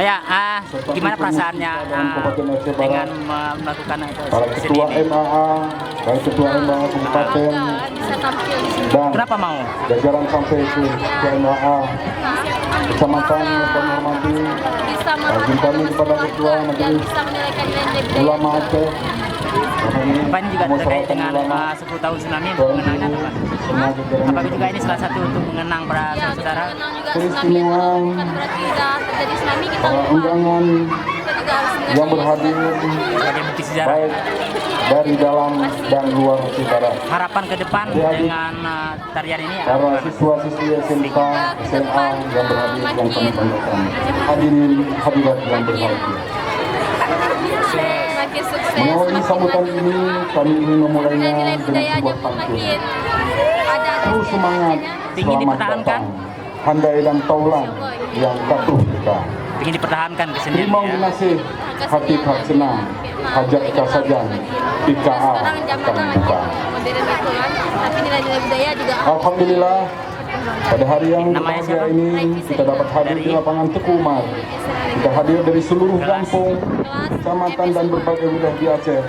Gimana perasaannya dengan melakukan para ketua MAA, para ketua MAA kabupaten, bisa tampil di sini. dan Kenapa mau? jajaran sampai ke MAA kecamatan yang kami hormati, Bisa izin kami kepada ketua dan majelis bisa menilaikan nilai budaya. ulama Aceh. Apa ini juga terkait dengan 10 tahun tsunami mengenangnya Pak? Apakah juga ini salah satu untuk mengenang para Ya, saudara? mengenang juga Peristiwa, tsunami, bukan berarti tidak terjadi tsunami kita para lupa. undangan Kita juga harus mengenang yang berhadir Sebagai bukti sejarah. baik dari dalam dan luar saudara. Harapan ke depan dengan tarian ini Para apa? siswa-siswi SMK, SMA yang berhadir yang kami banggakan. Hadirin hadirat yang berbahagia. Makin sukses, Mengawali makin sambutan maju. ini, kami ingin memulainya Nilai dengan budayanya sebuah pun pantun. makin ada. Terus semangat, Ingin selamat dipertahankan? datang. Handai dan taulan yang patuh kita. Ingin dipertahankan kesenian Terima ya. kasih, hati hak senang, hajat kasajan, IKA Sekarang zaman akan lagi buka. modern itu kan, tapi nilai-nilai budaya juga Alhamdulillah, pada hari yang Namanya berbahagia siapa? ini kita dapat hadir di lapangan Teguh Umar. Kita hadir dari seluruh kampung, kecamatan dan berbagai wilayah di Aceh.